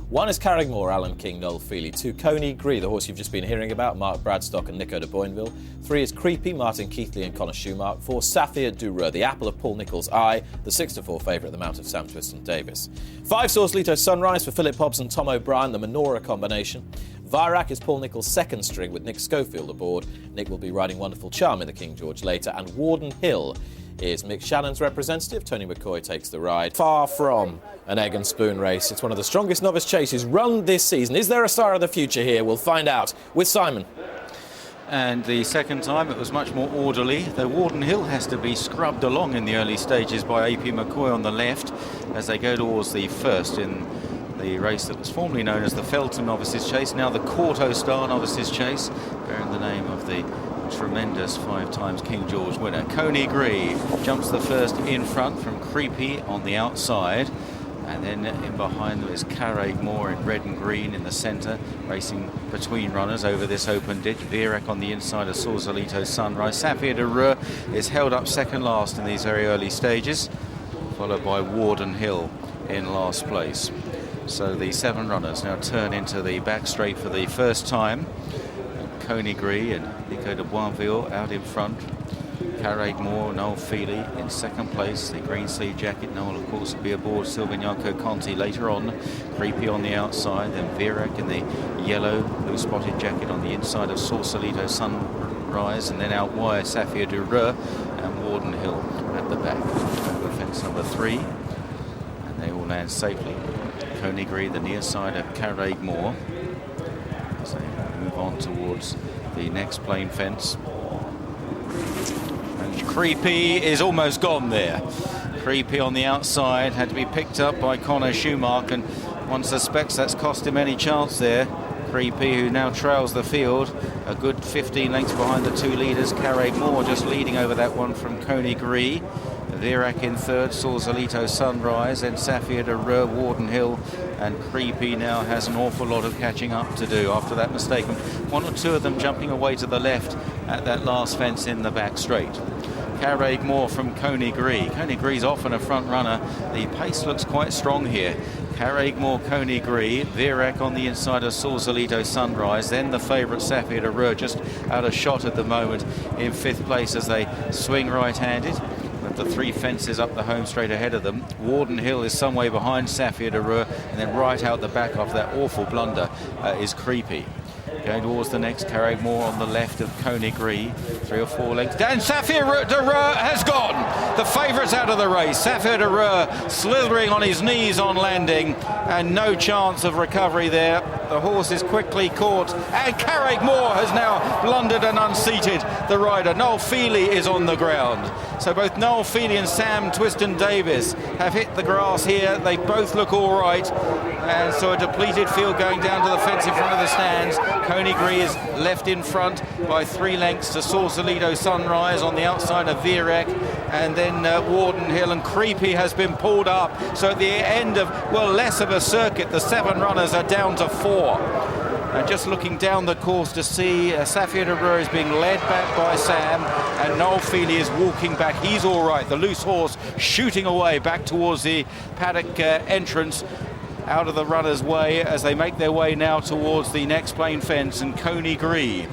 1 is Carrigmore, Alan King, Noel Feely. 2, Coneygree, the horse you've just been hearing about, Mark Bradstock and Nico de Boinville. 3 is Creepy, Martin Keithley and Connor Schumacher. 4, Saphir Dureux, the apple of Paul Nicholls' eye, the 6-4 favourite at the Mount of Sam Twiston Davis. 5, Sausalito Sunrise for Philip Hobbs and Tom O'Brien, the Menorah combination. Virak is Paul Nicholls' second string with Nick Schofield aboard. Nick will be riding Wonderful Charm in the King George later. And Warden Hill is Mick Shannon's representative. Tony McCoy takes the ride. Far from an egg and spoon race. It's one of the strongest novice chases run this season. Is there a star of the future here? We'll find out with Simon. And the second time it was much more orderly, though Warden Hill has to be scrubbed along in the early stages by AP McCoy on the left as they go towards the first in the race that was formerly known as the Felton Novices Chase, now the Kauto Star Novices Chase, bearing the name of the tremendous 5 times King George winner. Coneygree jumps the first in front from Creepy on the outside, and then in behind them is Carrigmore in red and green in the centre, racing between runners over this open ditch. Virak on the inside of Sausalito Sunrise. Saphir Dureux is held up second last in these very early stages, followed by Warden Hill in last place. So the 7 runners now turn into the back straight for the first time. Coneygree and Nico de Boinville out in front. Carrigmore, Noel Feely in second place. The green sleeve jacket, Noel of course will be aboard Silviniaco Conti later on. Creepy on the outside, then Virak in the yellow blue spotted jacket on the inside of Sausalito Sunrise, and then out wide Saphir Dureux and Warden Hill at the back. Over fence number 3, and they all land safely. Coneygree, the near side of Carrigmore, as they move on towards the next plain fence. And Creepy is almost gone there. Creepy on the outside had to be picked up by Connor Schumacher, and one suspects that's cost him any chance there. Creepy, who now trails the field a good 15 lengths behind the 2 leaders. Carrigmore just leading over that one from Coneygree. Virak in third, Sausalito Sunrise, then Saphir Dureux, Warden Hill, and Creepy now has an awful lot of catching up to do after that mistake. 1 or 2 of them jumping away to the left at that last fence in the back straight. Carrigmore from Coneygree. Coneygree is often a front runner. The pace looks quite strong here. Carrigmore, Coneygree, Virak on the inside of Sausalito Sunrise, then the favourite Saphir Dureux just out of shot at the moment in 5th place as they swing right-handed. The 3 fences up the home straight ahead of them. Warden Hill is some way behind Saphir Dureux, and then right out the back of that awful blunder is Creepy. Going towards the next, Carrigmore on the left of Coneygree, 3 or 4 lengths down. Saphir Dureux has gone. The favourites out of the race. Saphir Dureux slithering on his knees on landing, and no chance of recovery there. The horse is quickly caught, and Carrigmore has now blundered and unseated the rider. Noel Feely is on the ground. So both Noel Feely and Sam Twiston Davis have hit the grass here. They both look all right. And so a depleted field going down to the fence in front of the stands. Coneygree is left in front by 3 lengths to Sausalito Sunrise on the outside of Virak, and then Warden Hill, and Creepy has been pulled up. So at the end of, well, less of a circuit, the 7 runners are down to 4. And just looking down the course to see Saphir Dureux is being led back by Sam, and Noel Feely is walking back. He's all right. The loose horse shooting away back towards the paddock entrance, out of the runner's way as they make their way now towards the next plain fence. And Coneygree,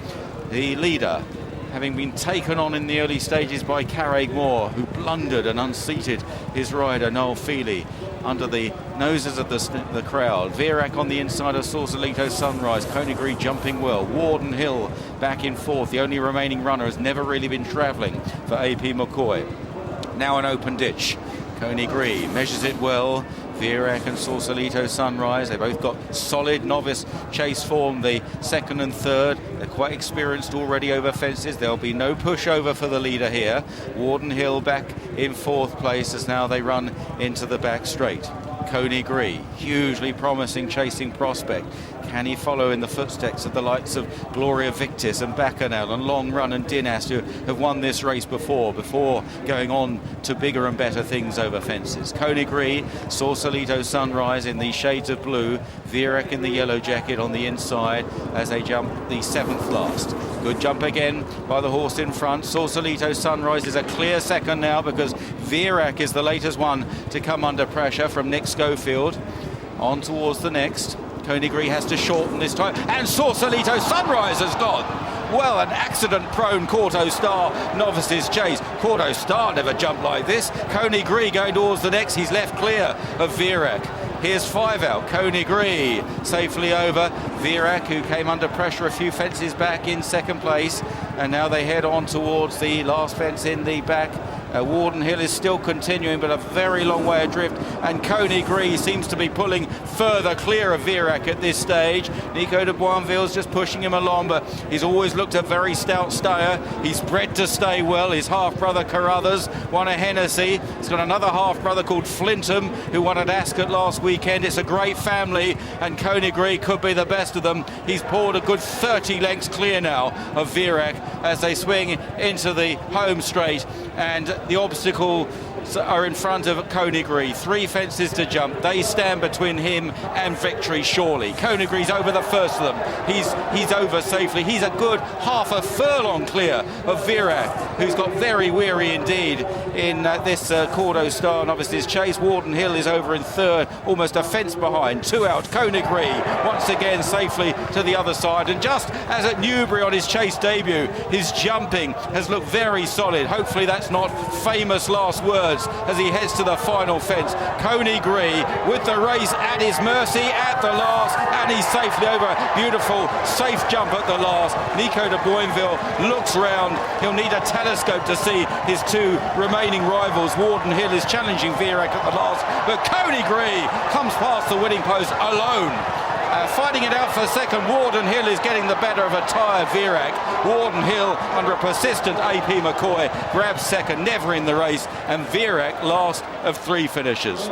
the leader, having been taken on in the early stages by Carrigmore, who blundered and unseated his rider Noel Feely under the noses of the crowd. Virak on the inside of Sausalito Sunrise. Coneygree jumping well. Warden Hill back in 4th. The only remaining runner has never really been travelling for AP McCoy. Now an open ditch. Coneygree measures it well. Virak and Sausalito Sunrise, they both got solid novice chase form, the 2nd and 3rd. They're quite experienced already over fences. There'll be no pushover for the leader here. Warden Hill back in 4th place as now they run into the back straight. Coneygree, hugely promising chasing prospect. Can he follow in the footsteps of the likes of Gloria Victis and Bacchanal and Long Run and Dinast, who have won this race before going on to bigger and better things over fences? Coneygree, Sausalito Sunrise in the shades of blue, Virak in the yellow jacket on the inside as they jump the 7th last. Good jump again by the horse in front. Sausalito Sunrise is a clear second now because Virak is the latest one to come under pressure from Nick Schofield. On towards the next. Coneygree has to shorten this time, and Sausalito Sunrise has gone. Well, an accident-prone Kauto Star Novice's chase. Kauto Star never jumped like this. Coneygree going towards the next. He's left clear of Virak. Here's 5 out. Coneygree safely over. Virak, who came under pressure a few fences back, in second place. And now they head on towards the last fence in the back. Warden Hill is still continuing, but a very long way adrift. And Coneygree seems to be pulling further clear of Virak at this stage. Nico de Boinville's just pushing him along, but he's always looked a very stout stayer. He's bred to stay well. His half-brother Carruthers won a Hennessy. He's got another half-brother called Flintham, who won at Ascot last weekend. It's a great family, and Coneygree could be the best of them. He's pulled a good 30 lengths clear now of Virak as they swing into the home straight, and the obstacles are in front of Coneygree. 3 fences to jump. They stand between him and victory, surely. Coneygree over the first of them. He's over safely. He's a good half a furlong clear of Virak, who's got very weary indeed in this Kauto Star Novice's chase. Warden Hill is over in third, almost a fence behind. 2 out. Coneygree once again safely to the other side. And just as at Newbury on his chase debut, his jumping has looked very solid. Hopefully that's not famous last words as he heads to the final fence. Coneygree with the race at his mercy at the last, and he's safely over. Beautiful, safe jump at the last. Nico de Boinville looks round. He'll need a telescope to see his 2 remaining rivals. Warden Hill is challenging Virak at the last, but Coneygree comes past the winning post alone. Fighting it out for second, Warden Hill is getting the better of a tired Virak. Warden Hill, under a persistent AP McCoy, grabs second, never in the race, and Virak last of 3 finishers.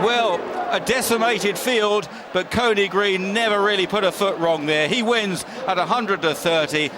Well, a decimated field, but Coneygree never really put a foot wrong there. He wins at 100 to 30.